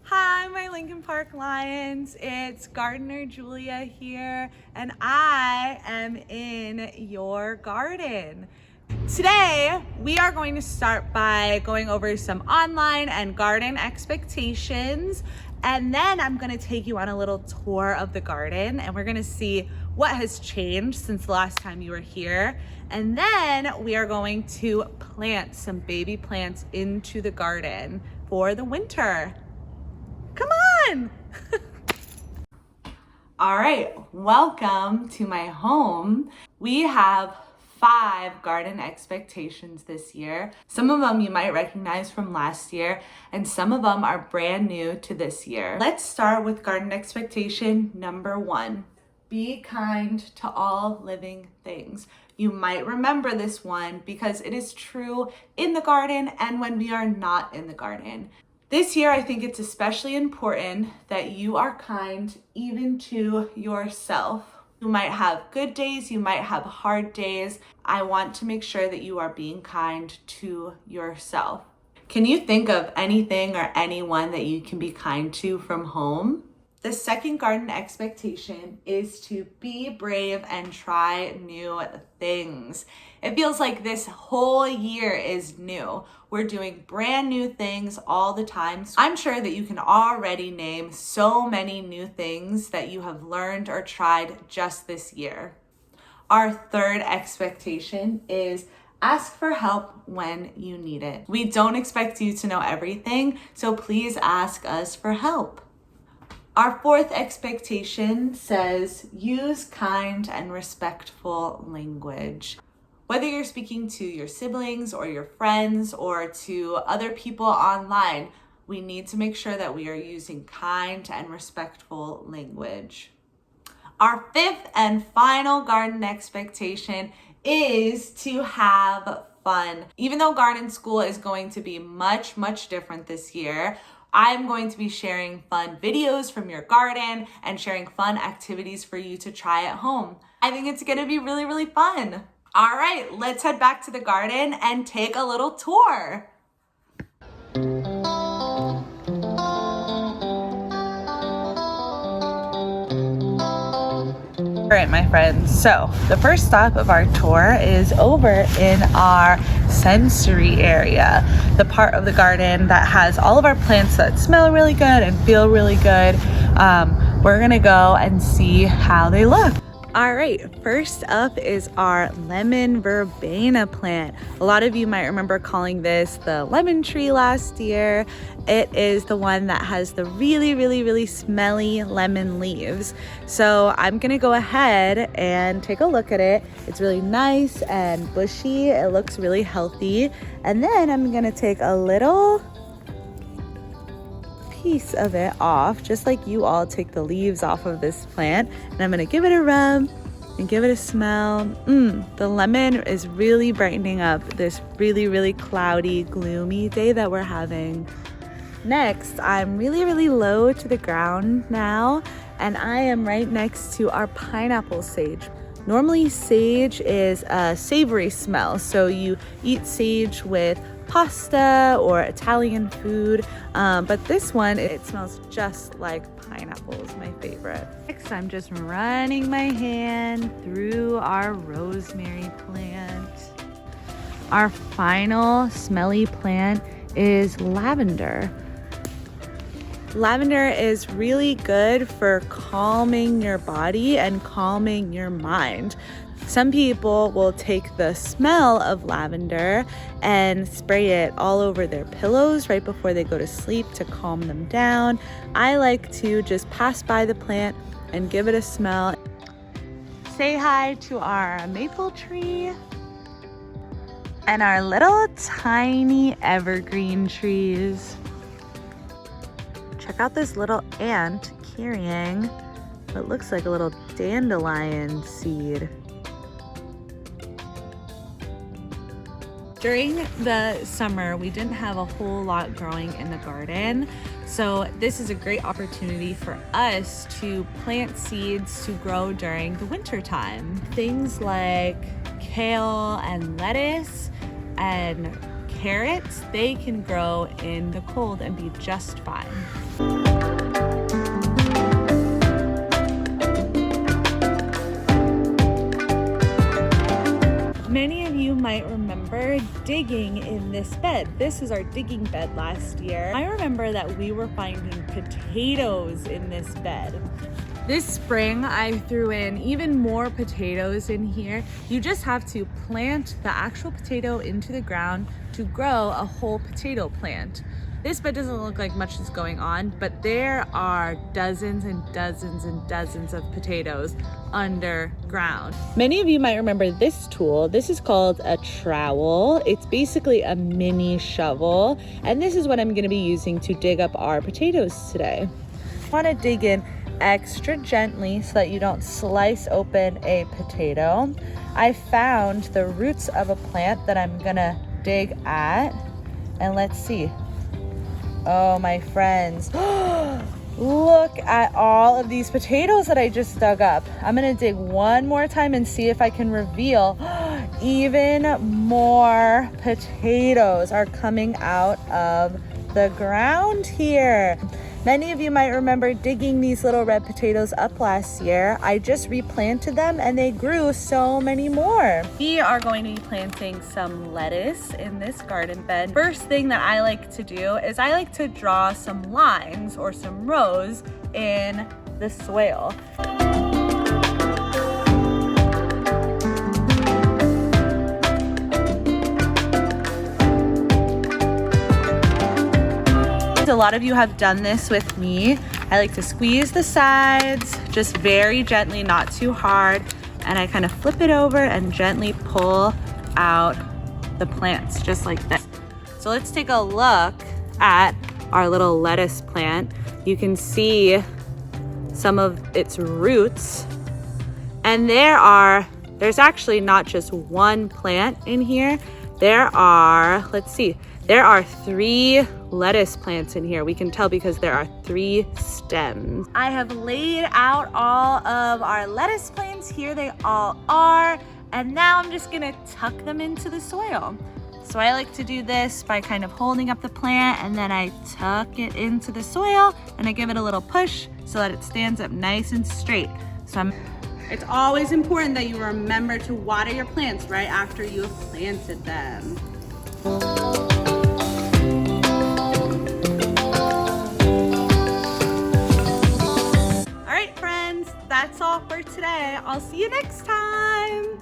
Hi, my Lincoln Park Lions. It's Gardener Julia here, and I am in your garden. Today, we are going to start by going over some online and garden expectations, and then I'm going to take you on a little tour of the garden, and we're going to see what has changed since the last time you were here. And then we are going to plant some baby plants into the garden for the winter. Come on! All right, welcome to my home. We have 5 garden expectations this year. Some of them you might recognize from last year, and some of them are brand new to this year. Let's start with garden expectation number 1. Be kind to all living things. You might remember this one because it is true in the garden and when we are not in the garden. This year, I think it's especially important that you are kind even to yourself. You might have good days, you might have hard days. I want to make sure that you are being kind to yourself. Can you think of anything or anyone that you can be kind to from home? The second garden expectation is to be brave and try new things. It feels like this whole year is new. We're doing brand new things all the time. So I'm sure that you can already name so many new things that you have learned or tried just this year. Our third expectation is ask for help when you need it. We don't expect you to know everything, so please ask us for help. Our fourth expectation says use kind and respectful language. Whether you're speaking to your siblings or your friends or to other people online, we need to make sure that we are using kind and respectful language. Our fifth and final garden expectation is to have fun. Even though garden school is going to be much, much different this year, I'm going to be sharing fun videos from your garden and sharing fun activities for you to try at home. I think it's going to be really, really fun. All right, let's head back to the garden and take a little tour. All right, my friends, so the first stop of our tour is over in our sensory area, the part of the garden that has all of our plants that smell really good and feel really good. We're gonna go and see how they look. All right, first up is our lemon verbena plant. A lot of you might remember calling this the lemon tree last year. It is the one that has the really, really, really smelly lemon leaves. So I'm gonna go ahead and take a look at it. It's really nice and bushy. It looks really healthy. And then I'm gonna take a little piece of it off, just like you all take the leaves off of this plant, and I'm gonna give it a rub and give it a smell. The lemon is really brightening up this really, really cloudy, gloomy day that we're having. Next, I'm really, really low to the ground now, and I am right next to our pineapple sage. Normally, sage is a savory smell, so you eat sage with pasta or Italian food, but this one, it smells just like pineapples, my favorite. Next, I'm just running my hand through our rosemary plant. Our final smelly plant is lavender. Lavender is really good for calming your body and calming your mind. Some people will take the smell of lavender and spray it all over their pillows right before they go to sleep to calm them down. I like to just pass by the plant and give it a smell. Say hi to our maple tree and our little tiny evergreen trees. Check out this little ant carrying what looks like a little dandelion seed. During the summer, we didn't have a whole lot growing in the garden, so this is a great opportunity for us to plant seeds to grow during the winter time. Things like kale and lettuce and carrots, they can grow in the cold and be just fine. Many of you might remember digging in this bed. This is our digging bed last year. I remember that we were finding potatoes in this bed. This spring, I threw in even more potatoes in here. You just have to plant the actual potato into the ground to grow a whole potato plant. This bed doesn't look like much is going on, but there are dozens and dozens and dozens of potatoes underground. Many of you might remember this tool. This is called a trowel. It's basically a mini shovel, and this is what I'm gonna be using to dig up our potatoes today. I wanna dig in extra gently so that you don't slice open a potato. I found the roots of a plant that I'm gonna dig at, and let's see. Oh, my friends, look at all of these potatoes that I just dug up. I'm gonna dig one more time and see if I can reveal even more potatoes are coming out of the ground here. Many of you might remember digging these little red potatoes up last year. I just replanted them and they grew so many more. We are going to be planting some lettuce in this garden bed. First thing that I like to do is I like to draw some lines or some rows in the soil. A lot of you have done this with me. I like to squeeze the sides, just very gently, not too hard, and I kind of flip it over and gently pull out the plants, just like this. So let's take a look at our little lettuce plant. You can see some of its roots, and there's actually not just one plant in here. There are 3 lettuce plants in here. We can tell because there are 3 stems. I have laid out all of our lettuce plants. Here they all are. And now I'm just gonna tuck them into the soil. So I like to do this by kind of holding up the plant, and then I tuck it into the soil and I give it a little push so that it stands up nice and straight. It's always important that you remember to water your plants right after you have planted them. All right, friends, that's all for today. I'll see you next time.